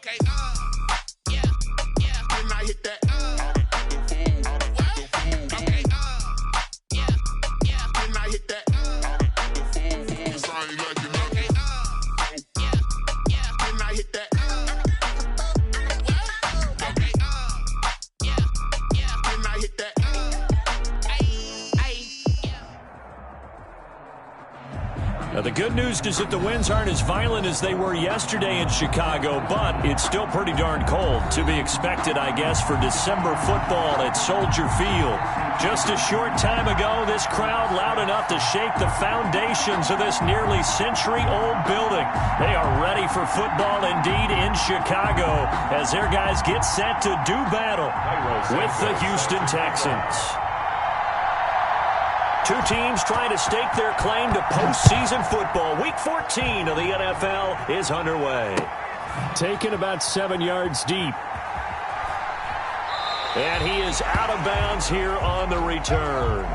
Okay, yeah, yeah. When I hit that, okay, yeah, yeah. When I hit that, I ain't like it. Okay, yeah, yeah. When I hit that, okay, yeah, yeah. When I hit that, Now, the good news is that the winds aren't as violent as they were yesterday in Chicago, but it's still pretty darn cold. To be expected, I guess, for December football at Soldier Field. Just a short time ago, this crowd loud enough to shake the foundations of this nearly century-old building. They are ready for football indeed in Chicago as their guys get set to do battle with the Houston Texans. Two teams trying to stake their claim to postseason football. Week 14 of the NFL is underway. Taken about 7 yards deep. And he is out of bounds here on the return.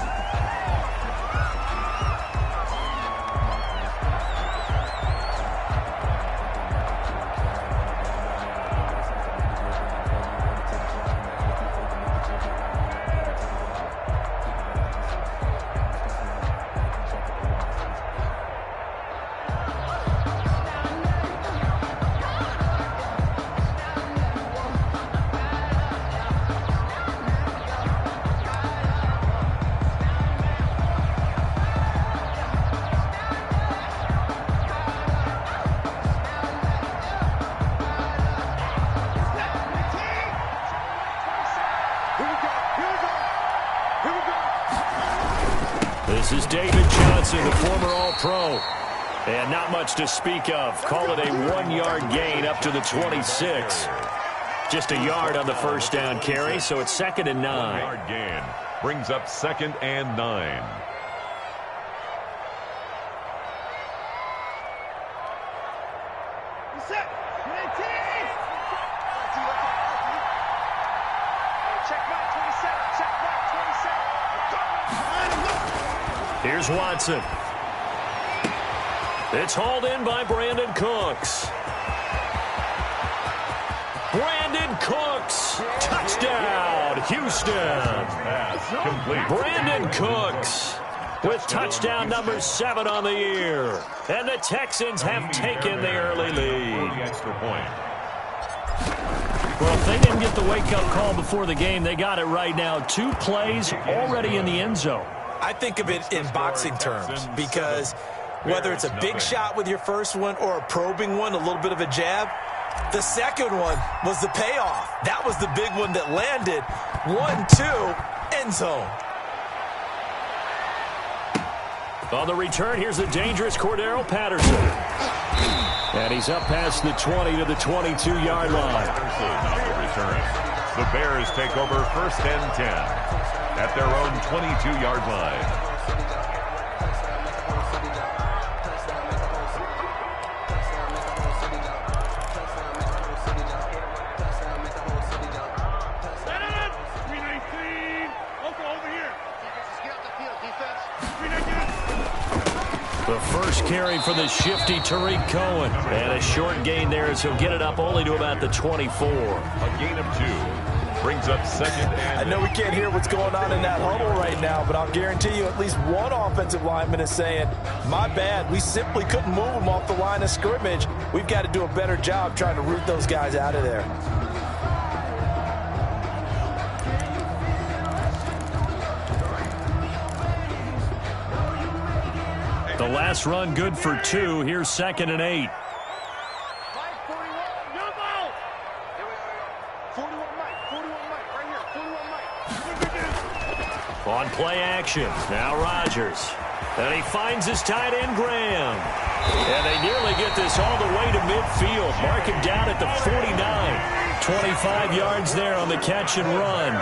This is David Johnson, the former All-Pro. And not much to speak of. Call it a 1-yard gain up to the 26. Just a yard on the first down carry, so it's 2nd and 9. 1-yard gain brings up 2nd and 9. Here's Watson. It's hauled in by Brandon Cooks. Brandon Cooks. Touchdown, Houston. Brandon Cooks with touchdown number 7 on the year. And the Texans have taken the early lead. Well, if they didn't get the wake-up call before the game, they got it right now. 2 plays already in the end zone. I think of it in boxing terms because whether it's a big shot with your first one or a probing one, a little bit of a jab, the second one was the payoff. That was the big one that landed. 1-2, end zone. On the return, here's the dangerous Cordero Patterson. And he's up past the 20 to the 22-yard line. The Bears take over 1st and 10. At their own 22-yard line. The first carry for the shifty Tariq Cohen. And a short gain there as he'll get it up only to about the 24. A gain of 2. Brings up 2nd and... I know we can't hear what's going on in that huddle right now, but I'll guarantee you at least one offensive lineman is saying, my bad, we simply couldn't move them off the line of scrimmage. We've got to do a better job trying to root those guys out of there. The last run good for 2. Here's 2nd and 8. On play action, now Rodgers. And he finds his tight end, Graham. And they nearly get this all the way to midfield. Mark him down at the 49. 25 yards there on the catch and run.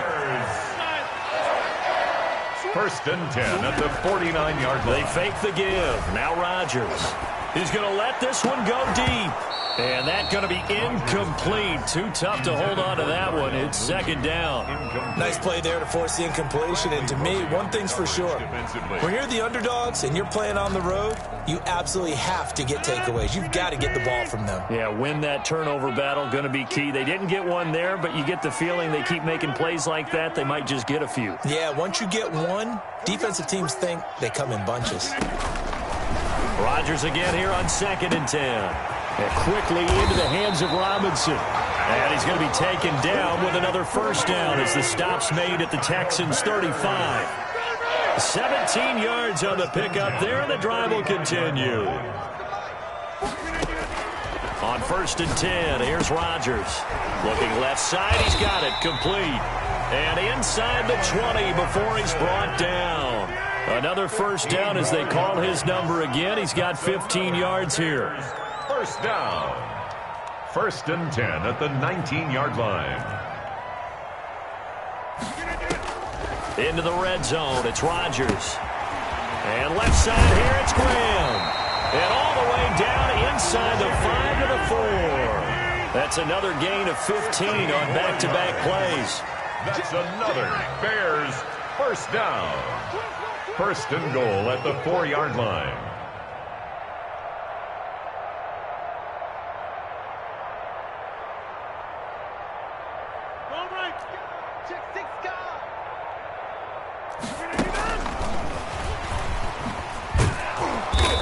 1st and 10 at the 49-yard line. They fake the give. Now Rodgers. He's going to let this one go deep. And that's going to be incomplete. Too tough to hold on to that one. It's 2nd down. Nice play there to force the incompletion. And to me, one thing's for sure. When you're the underdogs and you're playing on the road, you absolutely have to get takeaways. You've got to get the ball from them. Yeah, win that turnover battle, going to be key. They didn't get one there, but you get the feeling they keep making plays like that, they might just get a few. Yeah, once you get one, defensive teams think they come in bunches. Rodgers again here on 2nd and 10. And quickly into the hands of Robinson. And he's going to be taken down with another first down as the stop's made at the Texans' 35. 17 yards on the pickup there, and the drive will continue. On 1st and 10, here's Rodgers. Looking left side, he's got it, complete. And inside the 20 before he's brought down. Another first down as they call his number again. He's got 15 yards here. First down. 1st and 10 at the 19-yard line. Into the red zone, it's Rodgers. And left side here, it's Graham. And all the way down inside the 5 to the 4. That's another gain of 15 on back-to-back plays. That's another Bears first down. 1st and goal at the 4-yard line.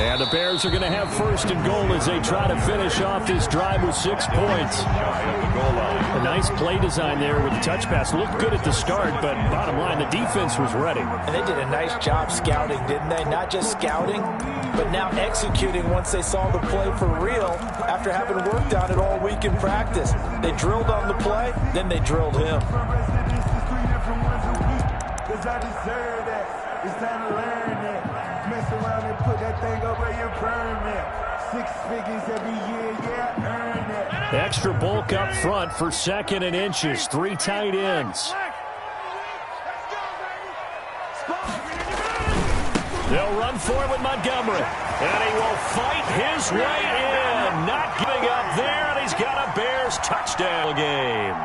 And the Bears are going to have 1st and goal as they try to finish off this drive with 6 points. A nice play design there with the touch pass. Looked good at the start, but bottom line, the defense was ready. And they did a nice job scouting, didn't they? Not just scouting, but now executing once they saw the play for real after having worked on it all week in practice. They drilled on the play, then they drilled him. It's time to learn that. Mess around and put that thing over your permit. 6 figures every year, yeah, earn that. Extra bulk up front for 2nd and inches. 3 tight ends. They'll run for it with Montgomery. And he will fight his way in. Not giving up there, and he's got a Bears touchdown game.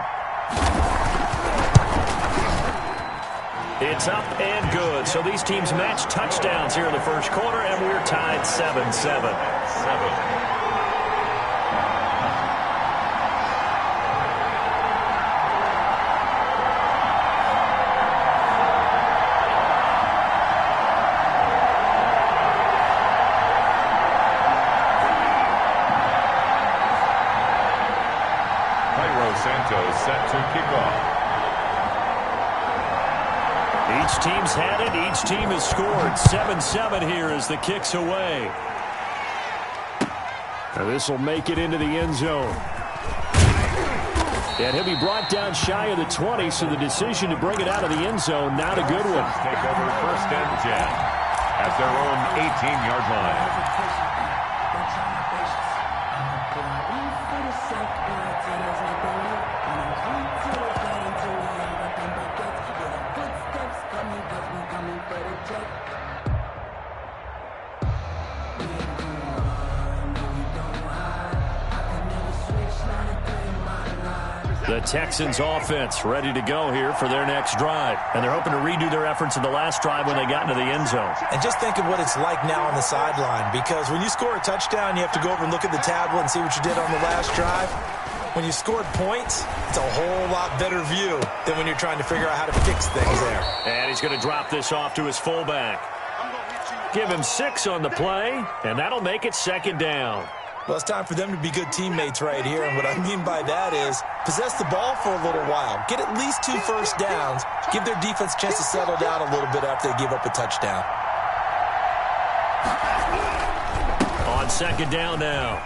It's up and good. So these teams match touchdowns here in the first quarter, and we're tied 7-7. Santos set to kick off. Each team's had it. Each team has scored. 7-7 here as the kick's away. And this will make it into the end zone. And he'll be brought down shy of the 20, so the decision to bring it out of the end zone, not a good one. Take over 1st and 10 at their own 18-yard line. The Texans offense ready to go here for their next drive. And they're hoping to redo their efforts in the last drive when they got into the end zone. And just think of what it's like now on the sideline, because when you score a touchdown, you have to go over and look at the tablet and see what you did on the last drive. When you scored points, it's a whole lot better view than when you're trying to figure out how to fix things there. And he's going to drop this off to his fullback. Give him 6 on the play, and that'll make it 2nd down. Well, it's time for them to be good teammates right here, and what I mean by that is possess the ball for a little while. Get at least 2 first downs. Give their defense a chance to settle down a little bit after they give up a touchdown. On 2nd down now,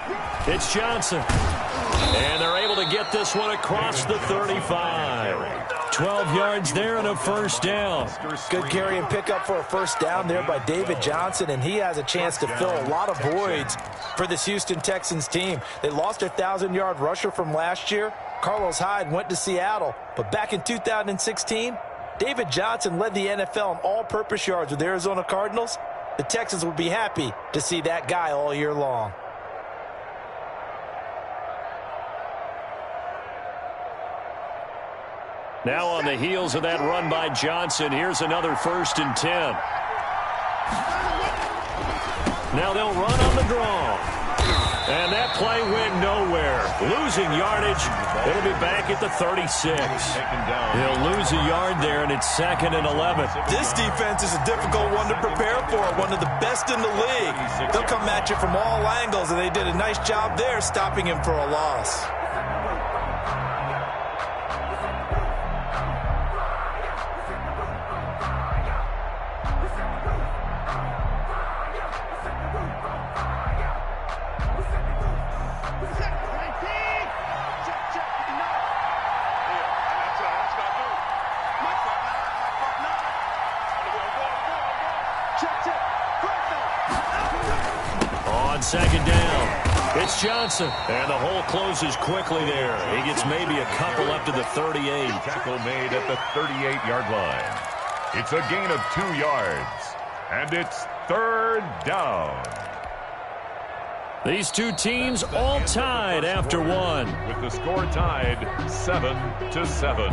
it's Johnson. And they're able to get this one across the 35. 12 yards there and a first down. Good carry and pickup for a first down there by David Johnson, and he has a chance to fill a lot of voids for this Houston Texans team. They lost their 1,000-yard rusher from last year. Carlos Hyde went to Seattle, but back in 2016, David Johnson led the NFL in all-purpose yards with the Arizona Cardinals. The Texans would be happy to see that guy all year long. Now on the heels of that run by Johnson, here's another 1st and 10. Now they'll run on the draw. And that play went nowhere. Losing yardage. It'll be back at the 36. He'll lose a yard there, and it's 2nd and 11. This defense is a difficult one to prepare for, one of the best in the league. They'll come at you from all angles, and they did a nice job there stopping him for a loss. On 2nd down, it's Johnson. And the hole closes quickly there. He gets maybe a couple up to the 38. Tackle made at the 38-yard line. It's a gain of 2 yards. And it's 3rd down. These two teams all tied after one. With the score tied 7-7.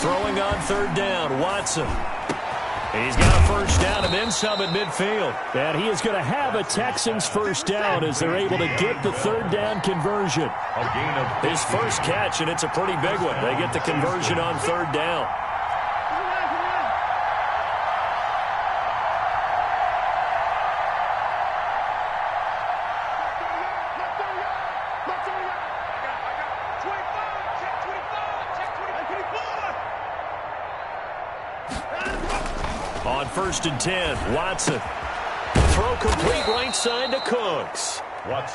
Throwing on 3rd down, Watson. He's got a first down and then some at midfield. And he is going to have a Texans first down as they're able to get the 3rd down conversion. His first catch, and it's a pretty big one. They get the conversion on 3rd down. On 1st and 10, Watson. Throw complete right side to Cooks.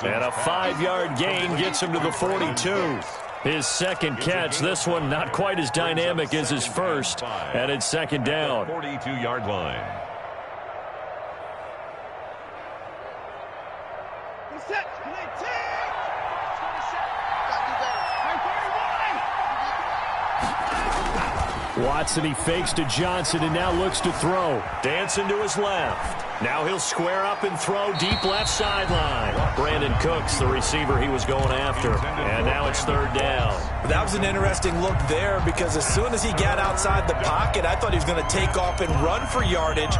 And a 5-yard gain gets him to the 42. His 2nd catch, this one not quite as dynamic as his first. And it's 2nd down. 42-yard line. Watson, he fakes to Johnson and now looks to throw. Dancing to his left. Now he'll square up and throw deep left sideline. Brandon Cooks, the receiver he was going after. And now it's 3rd down. That was an interesting look there because as soon as he got outside the pocket, I thought he was going to take off and run for yardage.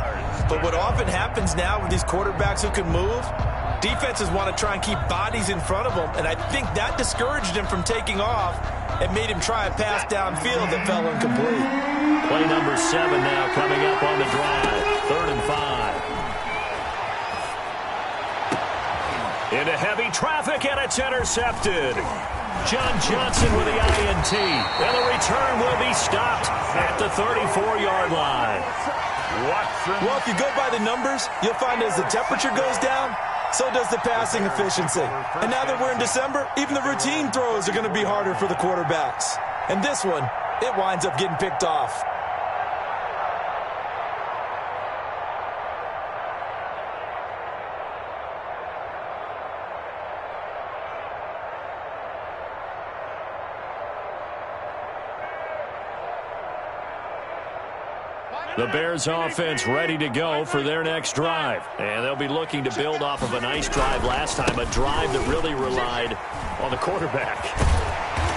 But what often happens now with these quarterbacks who can move, defenses want to try and keep bodies in front of them, and I think that discouraged him from taking off and made him try a pass downfield that fell incomplete. Play number 7 now coming up on the drive. 3rd and 5. Into heavy traffic, and it's intercepted. John Johnson with the INT, and the return will be stopped at the 34-yard line. Well, if you go by the numbers, you'll find as the temperature goes down, so does the passing efficiency. And now that we're in December, even the routine throws are going to be harder for the quarterbacks. And this one, it winds up getting picked off. The Bears offense ready to go for their next drive. And they'll be looking to build off of a nice drive last time, a drive that really relied on the quarterback.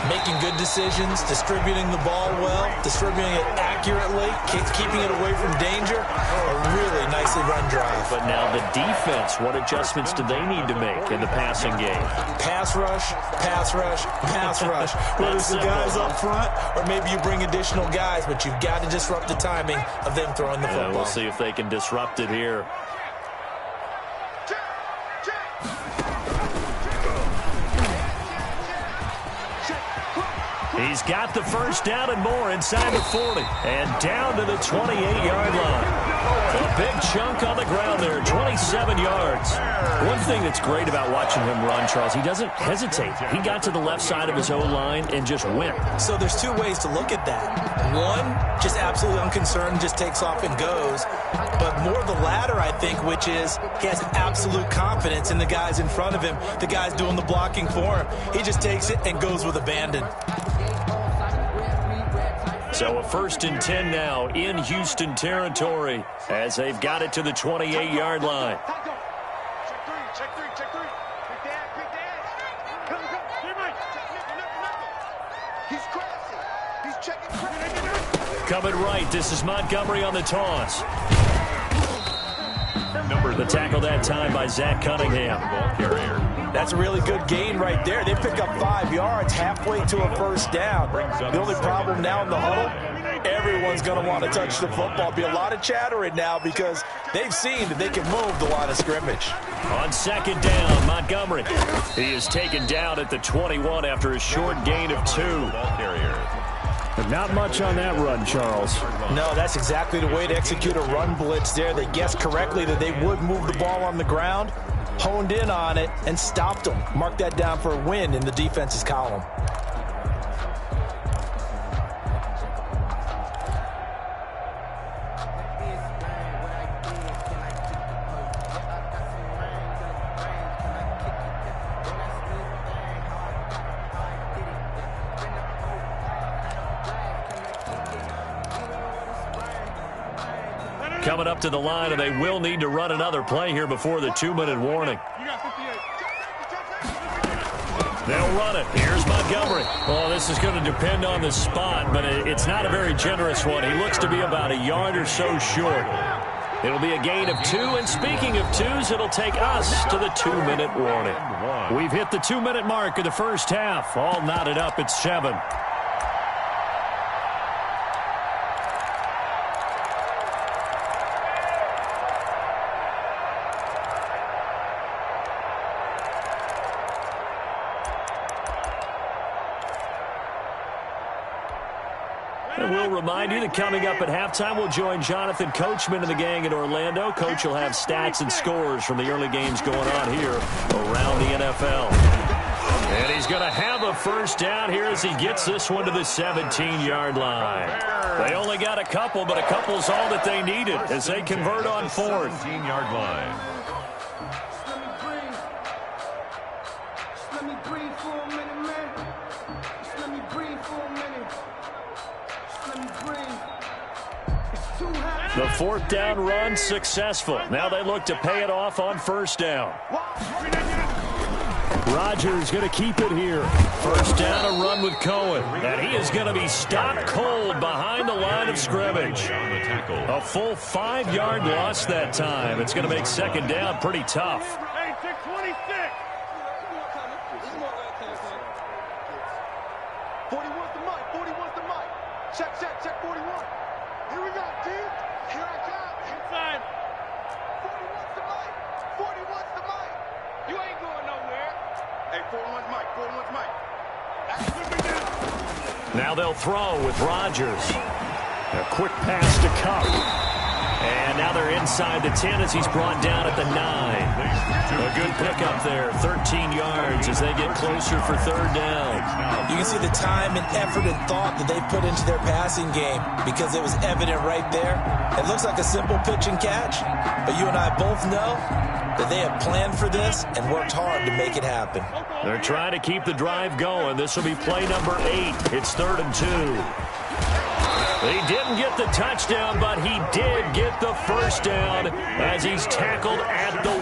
Making good decisions, distributing the ball well, distributing it accurately, keeping it away from danger. A really nicely run drive. But now the defense, what adjustments do they need to make in the passing game? Pass rush, pass rush, pass rush. Whether it's the guys up front or maybe you bring additional guys, but you've got to disrupt the timing of them throwing the football. We'll see if they can disrupt it here. He's got the first down and more inside the 40. And down to the 28-yard line. A big chunk on the ground there, 27 yards. One thing that's great about watching him run, Charles, he doesn't hesitate. He got to the left side of his O-line and just went. So there's two ways to look at that. One, just absolutely unconcerned, just takes off and goes. But more the latter, I think, which is he has absolute confidence in the guys in front of him, the guys doing the blocking for him. He just takes it and goes with abandon. So a 1st and 10 now in Houston territory as they've got it to the 28-yard line. Check three. Big dad. Come. He's crashing. He's checking crash. Coming right, this is Montgomery on the toss. The tackle that time by Zach Cunningham. Ball carrier. That's a really good gain right there. They pick up 5 yards halfway to a first down. The only problem now in the huddle, everyone's going to want to touch the football. Be a lot of chattering now because they've seen that they can move the line of scrimmage. On 2nd down, Montgomery. He is taken down at the 21 after a short gain of 2. Ball carrier. But not much on that run, Charles. No, that's exactly the way to execute a run blitz there. They guessed correctly that they would move the ball on the ground, honed in on it, and stopped them. Mark that down for a win in the defense's column. Coming up to the line, and they will need to run another play here before the 2-minute warning. They'll run it. Here's Montgomery. Oh, this is going to depend on the spot, but it's not a very generous one. He looks to be about a yard or so short. It'll be a gain of 2, and speaking of 2s, it'll take us to the 2-minute warning. We've hit the 2-minute mark of the first half. All knotted up at 7. And we'll remind you that coming up at halftime, we'll join Jonathan Coachman and the gang in Orlando. Coach will have stats and scores from the early games going on here around the NFL. And he's going to have a first down here as he gets this one to the 17-yard line. They only got a couple, but a couple's all that they needed as they convert on 4th. 17-yard line. The 4th down run successful. Now they look to pay it off on 1st down. Rodgers going to keep it here. 1st down, a run with Cohen. And he is going to be stopped cold behind the line of scrimmage. A full 5-yard loss that time. It's going to make 2nd down pretty tough. Hey, 626. 41's the mic. 41's the mic. Check 41. Here we go, T. Here I come. Inside. 41's the mic. 41's the mic. You ain't going nowhere. Hey, 41's mic. 41's mic. That's what we do. Now they'll throw with Rodgers. A quick pass to Cup. And now they're inside the 10 as he's brought down at the 9. A good pickup there, 13 yards as they get closer for 3rd down. You can see the time and effort and thought that they put into their passing game because it was evident right there. It looks like a simple pitch and catch, but you and I both know that they have planned for this and worked hard to make it happen. They're trying to keep the drive going. This will be play number 8. It's 3rd and 2. He didn't get the touchdown, but he did get the first down as he's tackled at the 1.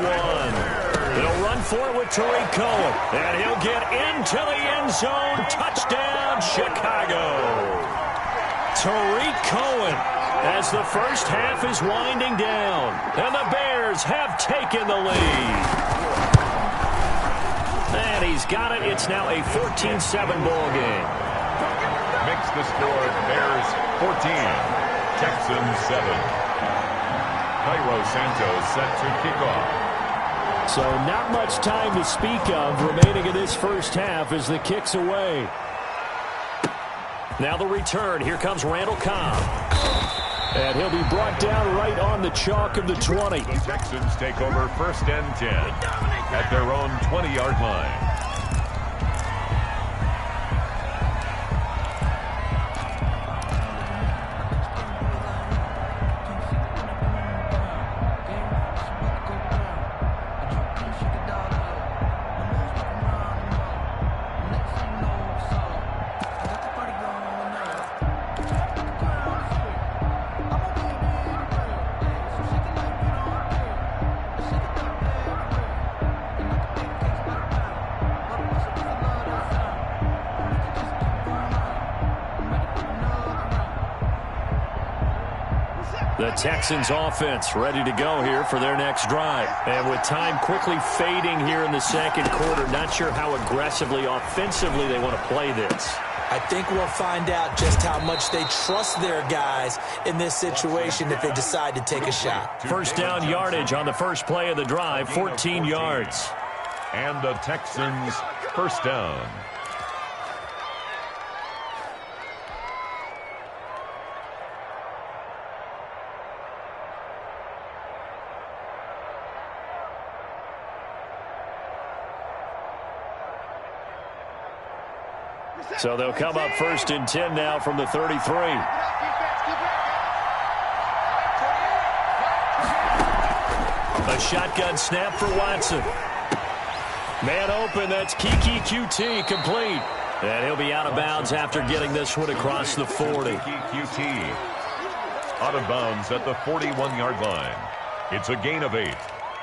He'll run for it with Tariq Cohen, and he'll get into the end zone. Touchdown, Chicago. Tariq Cohen as the first half is winding down, and the Bears have taken the lead. And he's got it. It's now a 14-7 ball game. Makes the score Bears 14, Texans 7. Cairo Santos set to kick off. So not much time to speak of remaining in this first half as the kick's away. Now the return. Here comes Randall Cobb. And he'll be brought down right on the chalk of the 20. The Texans take over 1st and 10 at their own 20-yard line. The Texans offense ready to go here for their next drive. And with time quickly fading here in the second quarter, not sure how aggressively, offensively they want to play this. I think we'll find out just how much they trust their guys in this situation if they decide to take a shot. First down yardage on the first play of the drive, 14 yards. And the Texans first down. So they'll come up 1st and 10 now from the 33. A shotgun snap for Watson. Man open, that's Kiki QT complete. And he'll be out of bounds after getting this one across the 40. QT out of bounds at the 41-yard line. It's a gain of 8.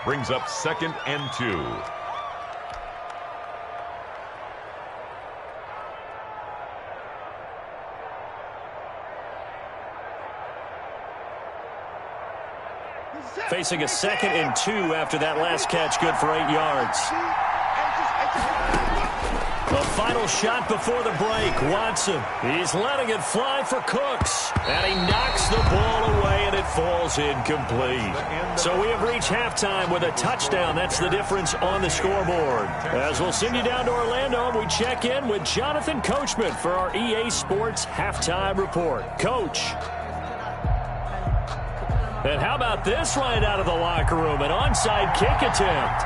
Brings up 2nd and 2. Facing a 2nd and 2 after that last catch, good for 8 yards. The final shot before the break, Watson. He's letting it fly for Cooks. And he knocks the ball away, and it falls incomplete. So we have reached halftime with a touchdown. That's the difference on the scoreboard. As we'll send you down to Orlando, and we check in with Jonathan Coachman for our EA Sports Halftime Report. Coach. And how about this right out of the locker room? An onside kick attempt.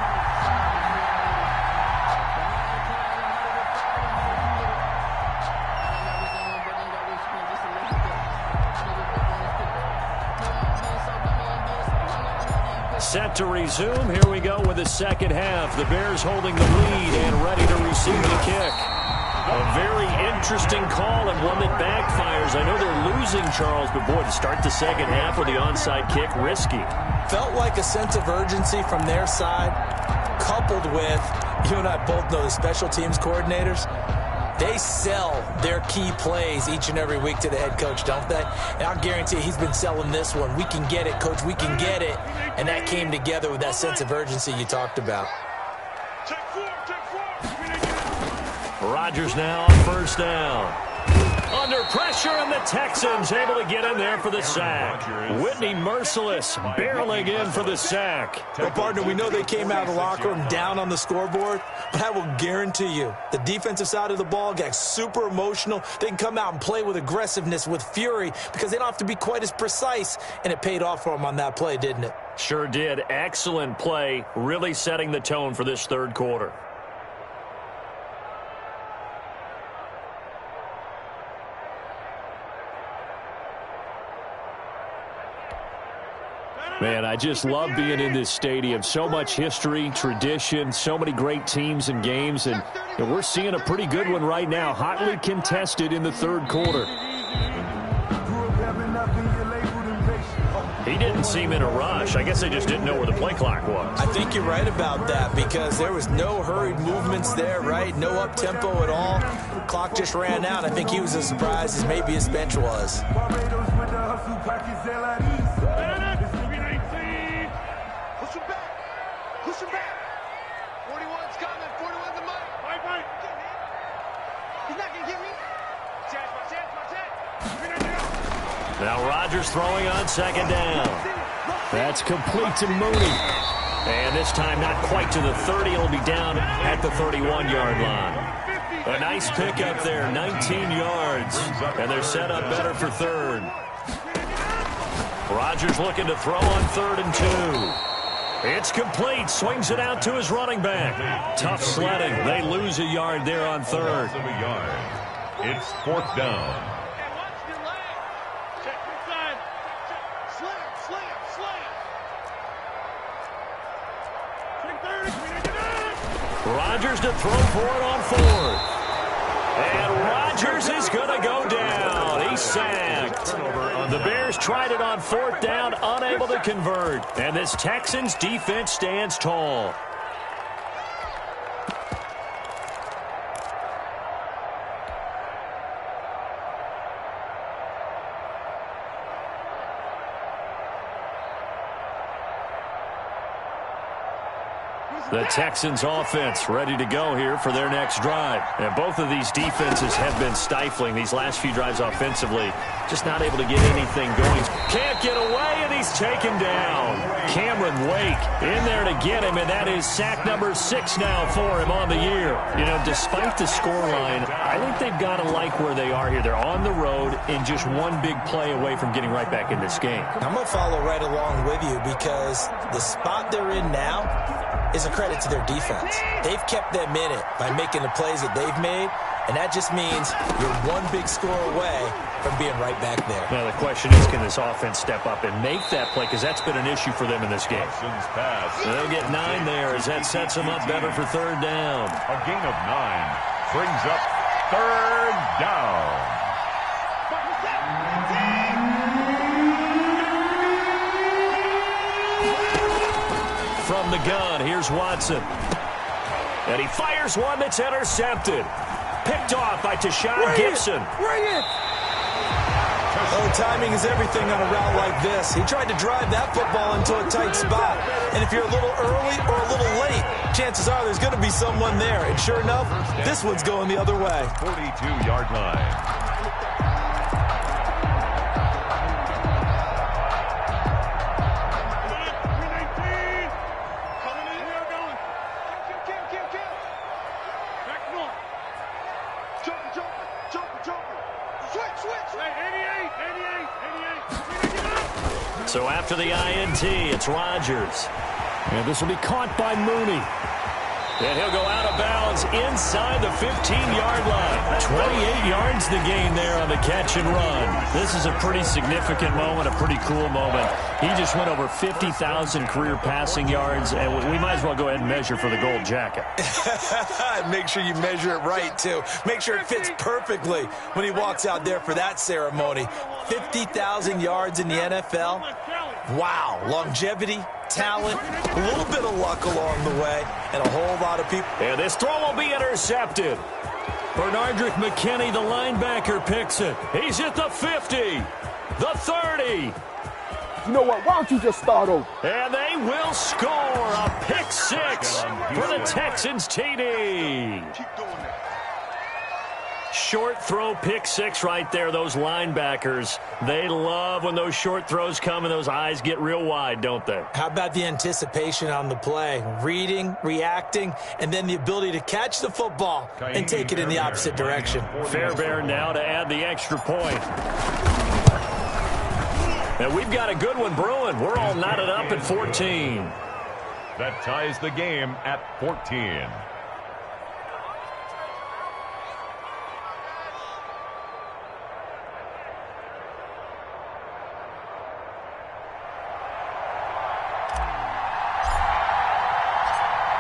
Set to resume. Here we go with the second half. The Bears holding the lead and ready to receive the kick. A very interesting call and one that backfires. I know they're losing, Charles, but boy, to start the second half with the onside kick, risky. Felt like a sense of urgency from their side, coupled with, you and I both know the special teams coordinators, they sell their key plays each and every week to the head coach, don't they? And I'll guarantee he's been selling this one. We can get it, coach, we can get it. And that came together with that sense of urgency you talked about. Rodgers now on first down. Under pressure, and the Texans able to get in there for the sack. Whitney Merciless barreling in for the sack. Well, partner, we know they came out of the locker room down on the scoreboard, but I will guarantee you the defensive side of the ball got super emotional. They can come out and play with aggressiveness, with fury, because they don't have to be quite as precise, and it paid off for them on that play, didn't it? Sure did. Excellent play, really setting the tone for this third quarter. Man, I just love being in this stadium. So much history, tradition, so many great teams and games, and we're seeing a pretty good one right now, hotly contested in the third quarter. He didn't seem in a rush. I guess they just didn't know where the play clock was. I think you're right about that because there was no hurried movements there, right? No up-tempo at all. Clock just ran out. I think he was as surprised as maybe his bench was. Push him back. 41's coming. 41's the mic. Mike. He's not going to get me. Chance. Now Rodgers throwing on second down. That's complete to Mooney. And this time not quite to the 30. It'll be down at the 31-yard line. A nice pick up there, 19 yards. And they're set up better for third. Rodgers looking to throw on 3rd and 2. It's complete. Swings it out to his running back. Tough sledding. They lose a yard there on 3rd. It's 4th down. Rodgers to throw for it on 4th. And Rodgers is going to go down. He's sacked. The Bears tried it on 4th down, unable to convert. And this Texans defense stands tall. The Texans offense ready to go here for their next drive. And both of these defenses have been stifling these last few drives offensively. Just not able to get anything going. Can't get away, and he's taken down. Cameron Wake in there to get him, and that is sack number 6 now for him on the year. You know, despite the scoreline, I think they've got to like where they are here. They're on the road and just one big play away from getting right back in this game. I'm going to follow right along with you because the spot they're in now is a credit to their defense. They've kept them in it by making the plays that they've made, and that just means you're one big score away from being right back there. Now the question is, can this offense step up and make that play? Because that's been an issue for them in this game. They'll get 9 there as that sets them up better for 3rd down. A gain of 9 brings up 3rd down. From the gun, here's Watson. And he fires one that's intercepted. Picked off by Tashawn Gibson. Bring it! Oh, timing is everything on a route like this. He tried to drive that football into a tight spot. And if you're a little early or a little late, chances are there's going to be someone there. And sure enough, this one's going the other way. 42-yard line. So after the INT, it's Rodgers. And this will be caught by Mooney. And he'll go out of bounds inside the 15-yard line. 28 yards the gain there on the catch and run. This is a pretty significant moment, a pretty cool moment. He just went over 50,000 career passing yards, and we might as well go ahead and measure for the gold jacket. Make sure you measure it right, too. Make sure it fits perfectly when he walks out there for that ceremony. 50,000 yards in the NFL. Wow. Longevity, talent, a little bit of luck along the way, and a whole lot of people. And this throw will be intercepted. Bernardrick McKinney, the linebacker, picks it. He's at the 50, the 30. You know what? Why don't you just start over? And they will score a pick 6 for the Texans TD. Keep doing that. Short throw, pick 6 right there. Those linebackers, they love when those short throws come and those eyes get real wide, don't they? How about the anticipation on the play? Reading, reacting, and then the ability to catch the football and take it in the opposite direction. Fairbairn now to add the extra point. And we've got a good one brewing. We're all knotted up at 14. That ties the game at 14.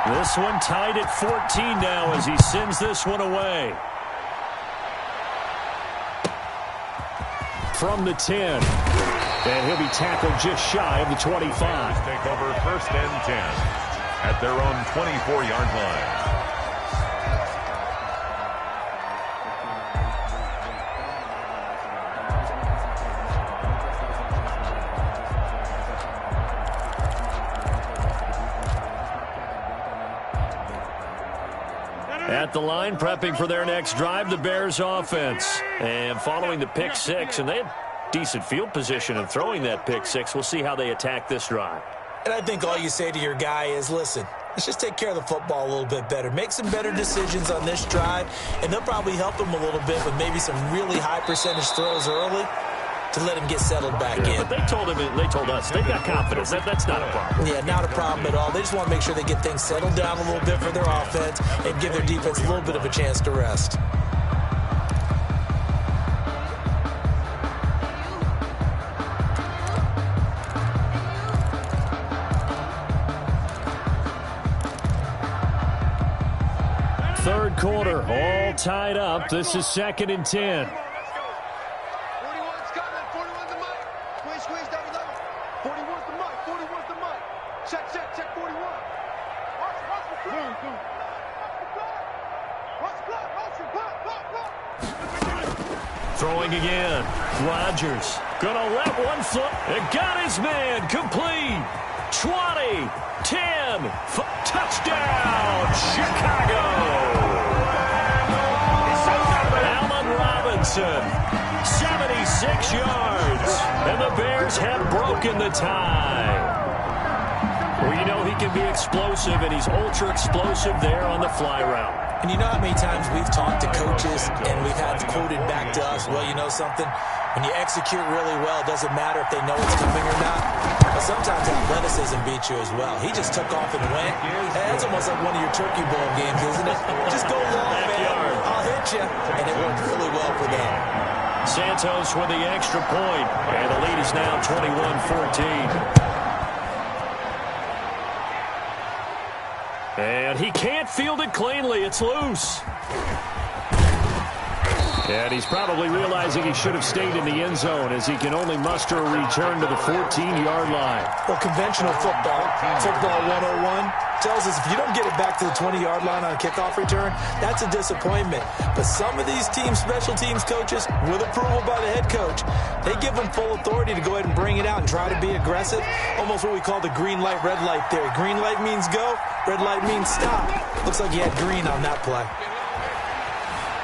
This one tied at 14 now as he sends this one away. From the 10. And he'll be tackled just shy of the 25. Take over 1st and 10 at their own 24-yard line. At the line, prepping for their next drive, the Bears offense. And following the pick 6, and they had decent field position in throwing that pick 6. We'll see how they attack this drive. And I think all you say to your guy is, listen, let's just take care of the football a little bit better. Make some better decisions on this drive, and they'll probably help him a little bit with maybe some really high percentage throws early to let him get settled back in. But they told us, they got confidence. That's not a problem. Yeah, not a problem at all. They just want to make sure they get things settled down a little bit for their offense and give their defense a little bit of a chance to rest. Third quarter, all tied up. This is 2nd and 10. 41's coming. 41's the mic. Squeeze, double. 41's the mic. 41's the mic. Check, 41. Watch the clock. Throwing again. Rodgers gonna let one flip. It got his man. Complete. 20, 10, touchdown, Chicago. Allen Robinson, 76 yards, and the Bears have broken the tie. Well, you know he can be explosive, and he's ultra-explosive there on the fly route. And you know how many times we've talked to coaches and we've had quoted back to us, well, you know something? When you execute really well, it doesn't matter if they know it's coming or not. But sometimes athleticism beats you as well. He just took off and went. That's almost like one of your Turkey Bowl games, isn't it? Just go long, man. I'll hit you. And it worked really well for them. Santos with the extra point, and the lead is now 21-14. And he can't field it cleanly. It's loose. And he's probably realizing he should have stayed in the end zone as he can only muster a return to the 14-yard line. Well, conventional football 101, tells us if you don't get it back to the 20-yard line on a kickoff return, that's a disappointment. But some of these special teams coaches, with approval by the head coach, they give them full authority to go ahead and bring it out and try to be aggressive. Almost what we call the green light, red light theory. Green light means go, red light means stop. Looks like he had green on that play.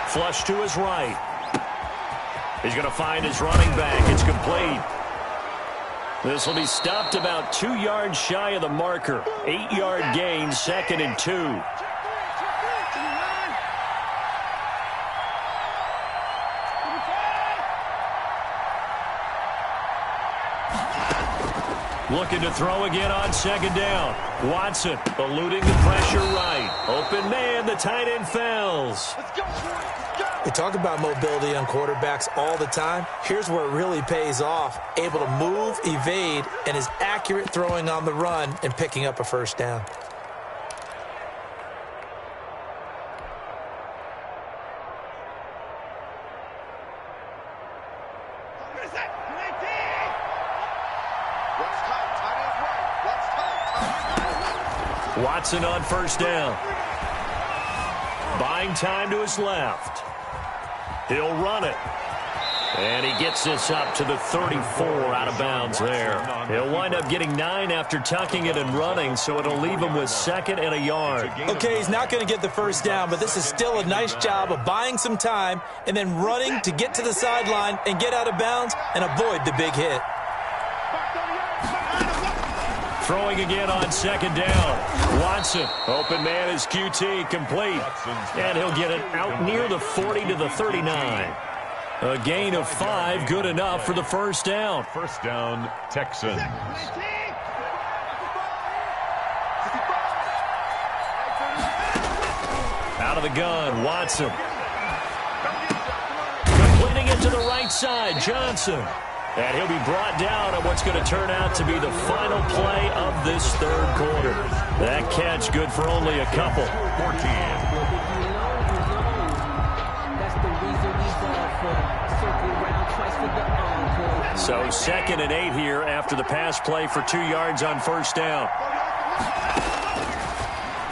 Flush to his right. He's going to find his running back. It's complete. This will be stopped about 2 yards shy of the marker. 8-yard gain, 2nd and 2. Looking to throw again on 2nd down. Watson eluding the pressure right. Open man, the tight end fells. We talk about mobility on quarterbacks all the time. Here's where it really pays off. Able to move, evade, and is accurate throwing on the run and picking up a first down. Watson on first down. Buying time to his left. He'll run it. And he gets this up to the 34 out of bounds there. He'll wind up getting 9 after tucking it and running, so it'll leave him with 2nd and a yard. Okay, he's not going to get the first down, but this is still a nice job of buying some time and then running to get to the sideline and get out of bounds and avoid the big hit. Throwing again on 2nd down. Watson, open man is QT, complete. And he'll get it out near the 40 to the 39. A gain of 5, good enough for the first down. First down, Texans. Out of the gun, Watson. Completing it to the right side, Johnson. And he'll be brought down on what's going to turn out to be the final play of this third quarter. That catch good for only a couple. 14. So 2nd and 8 here after the pass play for 2 yards on first down.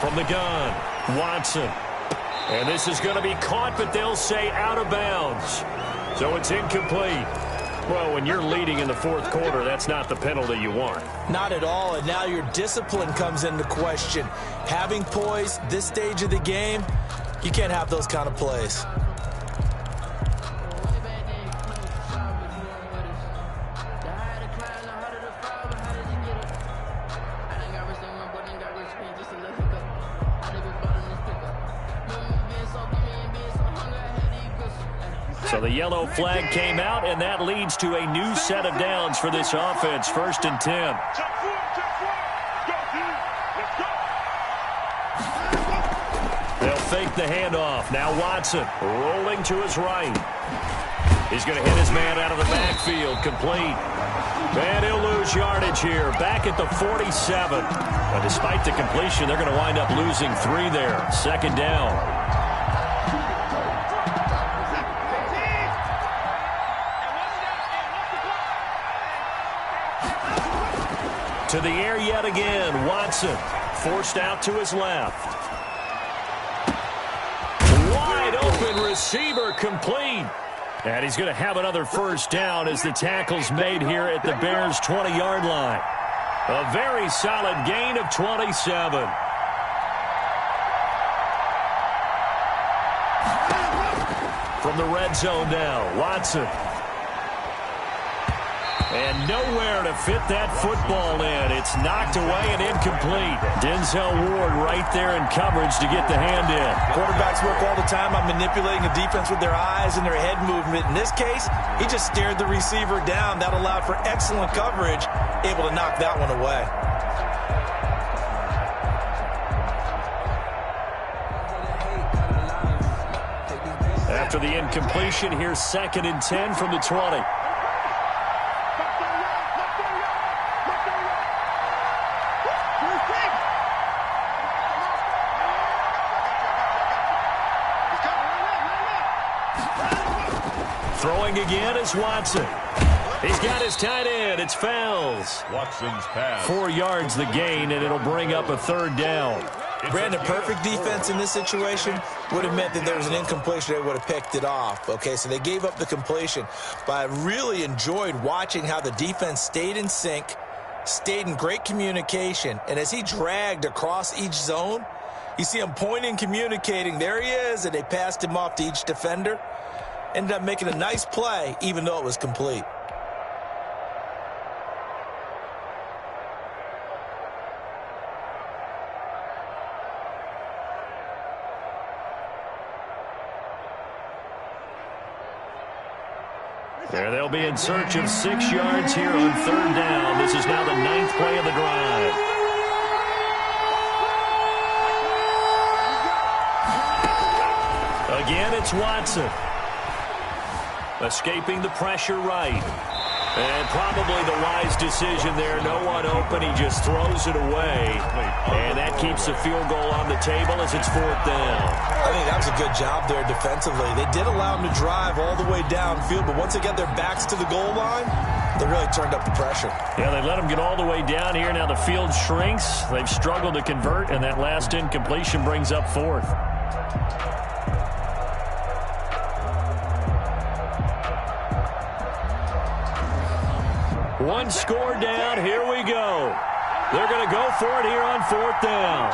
From the gun, Watson. And this is going to be caught, but they'll say out of bounds. So it's incomplete. Well, when you're leading in the fourth quarter, that's not the penalty you want. Not at all, and now your discipline comes into question. Having poise this stage of the game, you can't have those kind of plays. So the yellow flag came out, and that leads to a new set of downs for this offense. 1st and 10. They'll fake the handoff. Now Watson rolling to his right. He's going to hit his man out of the backfield. Complete. And he'll lose yardage here. Back at the 47. But despite the completion, they're going to wind up losing 3 there. 2nd down. To the air yet again. Watson forced out to his left. Wide open receiver, complete. And he's going to have another 1st down as the tackle's made here at the Bears' 20-yard line. A very solid gain of 27. From the red zone now, Watson. And nowhere to fit that football in. It's knocked away and incomplete. Denzel Ward right there in coverage to get the hand in. Quarterbacks work all the time on manipulating the defense with their eyes and their head movement. In this case, he just stared the receiver down. That allowed for excellent coverage, able to knock that one away. After the incompletion, here's 2nd and 10 from the 20. Throwing again is Watson. He's got his tight end. It's Fells. Watson's pass. 4 yards the gain, and it'll bring up a 3rd down. Brandon, perfect defense in this situation would have meant that there was an incompletion. They would have picked it off. Okay, so they gave up the completion. But I really enjoyed watching how the defense stayed in sync, stayed in great communication. And as he dragged across each zone, you see him pointing, communicating. There he is, and they passed him off to each defender. Ended up making a nice play, even though it was complete. There they'll be in search of 6 yards here on 3rd down. This is now the 9th play of the drive. Again, it's Watson. Escaping the pressure right. And probably the wise decision there. No one open. He just throws it away. And that keeps the field goal on the table as it's 4th down. I think that was a good job there defensively. They did allow them to drive all the way downfield, but once they got their backs to the goal line, they really turned up the pressure. Yeah, they let them get all the way down here. Now the field shrinks. They've struggled to convert, and that last incompletion brings up 4th. One score down. Here we go. They're going to go for it here on 4th down.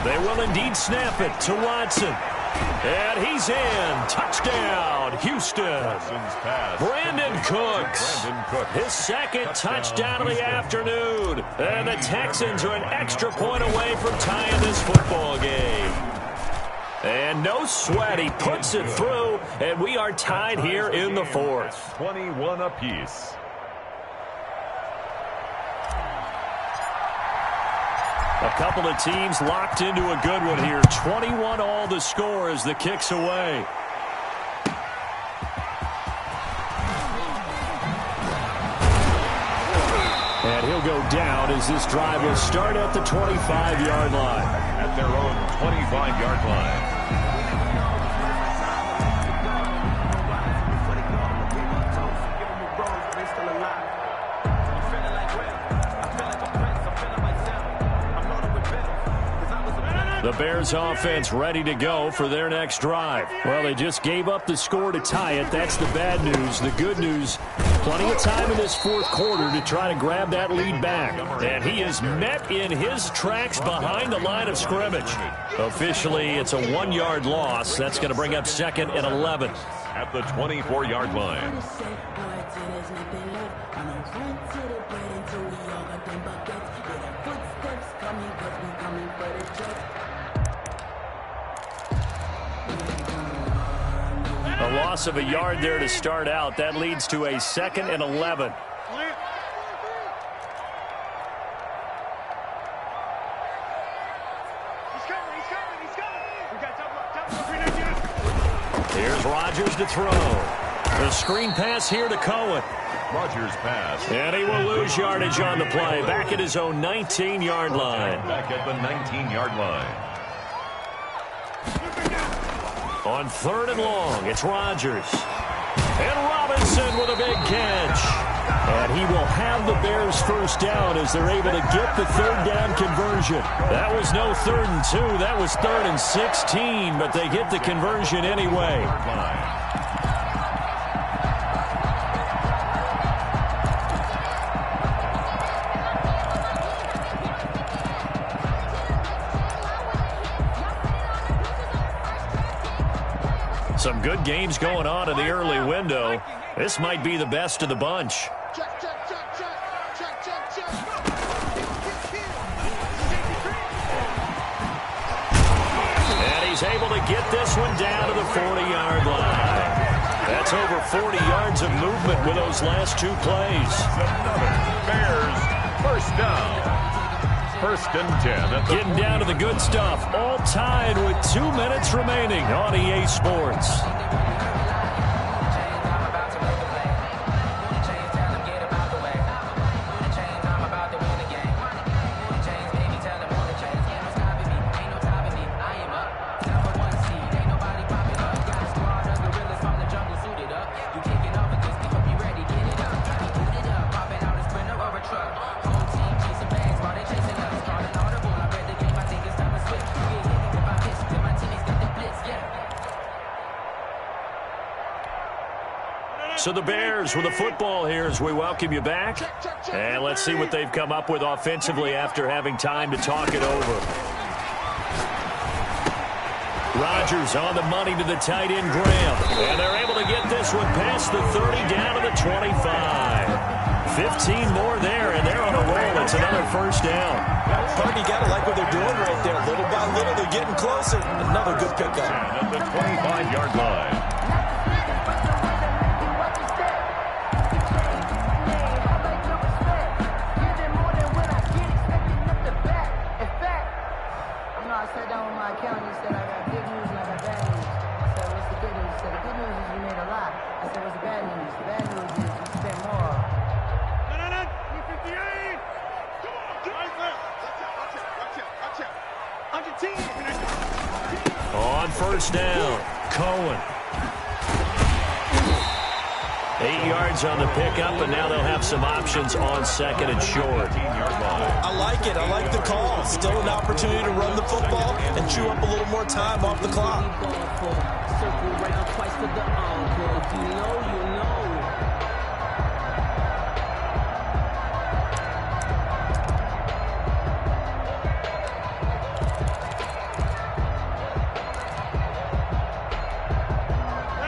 They will indeed snap it to Watson. And he's in. Touchdown, Houston. Brandon Cooks. His 2nd touchdown of the afternoon. And the Texans are an extra point away from tying this football game. And no sweat. He puts it through, and we are tied here in the 4th. 21 apiece. A couple of teams locked into a good one here. 21 all the score as the kick's away. And he'll go down as this drive will start at the 25-yard line. At their own 25-yard line. The Bears offense ready to go for their next drive. Well, they just gave up the score to tie it. That's the bad news. The good news, plenty of time in this 4th quarter to try to grab that lead back. And he is met in his tracks behind the line of scrimmage. Officially, it's a 1-yard loss. That's going to bring up 2nd and 11. At the 24-yard line. loss of a yard there to start out. That leads to a 2nd and 11. Here's Rodgers to throw. The screen pass here to Cohen. Rodgers pass. And he will lose yardage on the play. Back at his own 19-yard line. Back at the 19-yard line. On 3rd and long, it's Rodgers. And Robinson with a big catch. And he will have the Bears first down as they're able to get the 3rd down conversion. That was no 3rd and 2. That was 3rd and 16, but they get the conversion anyway. Some good games going on in the early window. This might be the best of the bunch. And he's able to get this one down to the 40-yard line. That's over 40 yards of movement with those last 2 plays. Another Bears first down. 1st and 10. Getting down to the good stuff. All tied with 2 minutes remaining on EA Sports. So the Bears with the football here as we welcome you back. And let's see what they've come up with offensively after having time to talk it over. Rodgers on the money to the tight end, Graham. And they're able to get this one past the 30 down to the 25. 15 more there, and they're on a roll. It's another first down. Hard, you got to like what they're doing right there. Little by little, they're getting closer. Another good pickup. At the 25-yard line. On first down, Cohen. 8 yards on the pickup, and now they'll have some options on 2nd and short. I like it. I like the call. Still an opportunity to run the football and chew up a little more time off the clock.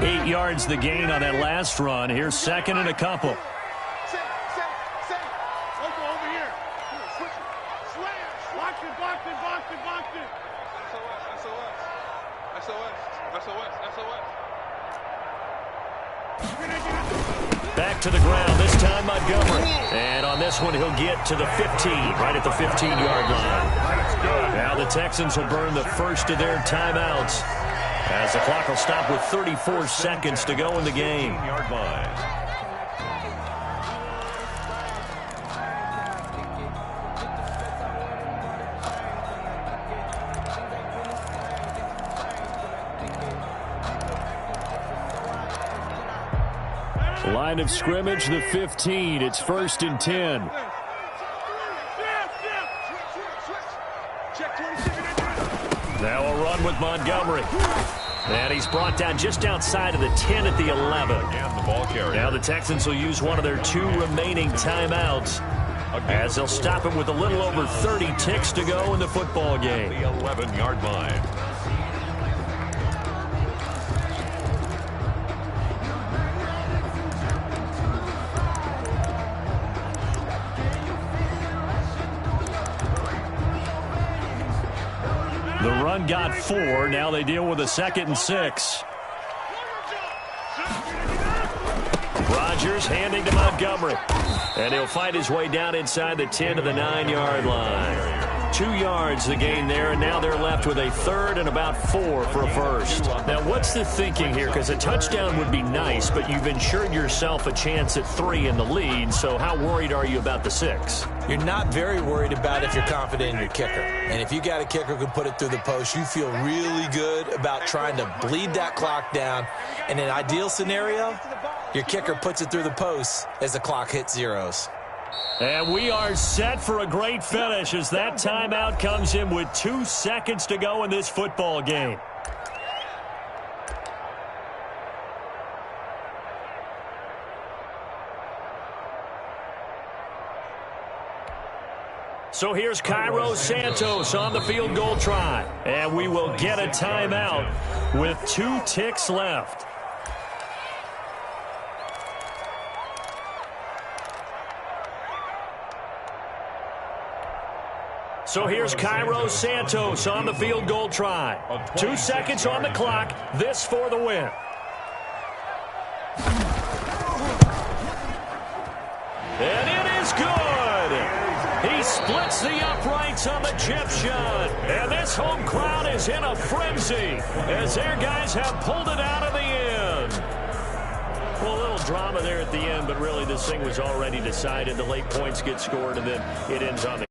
Eight yards the gain on that last run. Here's 2nd and a couple. Back to the ground, this time Montgomery. And on this one, he'll get to the 15, right at the 15-yard line. Now the Texans will burn the first of their timeouts, as the clock will stop with 34 seconds to go in the game. Line of scrimmage, the 15. It's 1st and 10. Now a run with Montgomery. And he's brought down just outside of the 10 at the 11. Now the Texans will use one of their 2 remaining timeouts, as they'll stop him with a little over 30 ticks to go in the football game. The 11-yard line. The run got 4. Now they deal with a 2nd and 6. Rodgers handing to Montgomery. And he'll fight his way down inside the 10 to the 9-yard line. 2 yards the gain there, and now they're left with a 3rd and about 4 for a first. Now, what's the thinking here? Because a touchdown would be nice, but you've ensured yourself a chance at 3 in the lead, so how worried are you about the 6? You're not very worried about if you're confident in your kicker. And if you got a kicker who can put it through the post, you feel really good about trying to bleed that clock down. In an ideal scenario, your kicker puts it through the post as the clock hits zeros. And we are set for a great finish as that timeout comes in with 2 seconds to go in this football game. So here's Cairo Santos on the field goal try. And we will get a timeout with 2 ticks left. So here's Cairo Santos on the field goal try. 2 seconds on the clock. This for the win. And it is good. He splits the uprights on the chip shot. And this home crowd is in a frenzy as their guys have pulled it out of the end. Well, a little drama there at the end, but really this thing was already decided. The late points get scored, and then it ends on the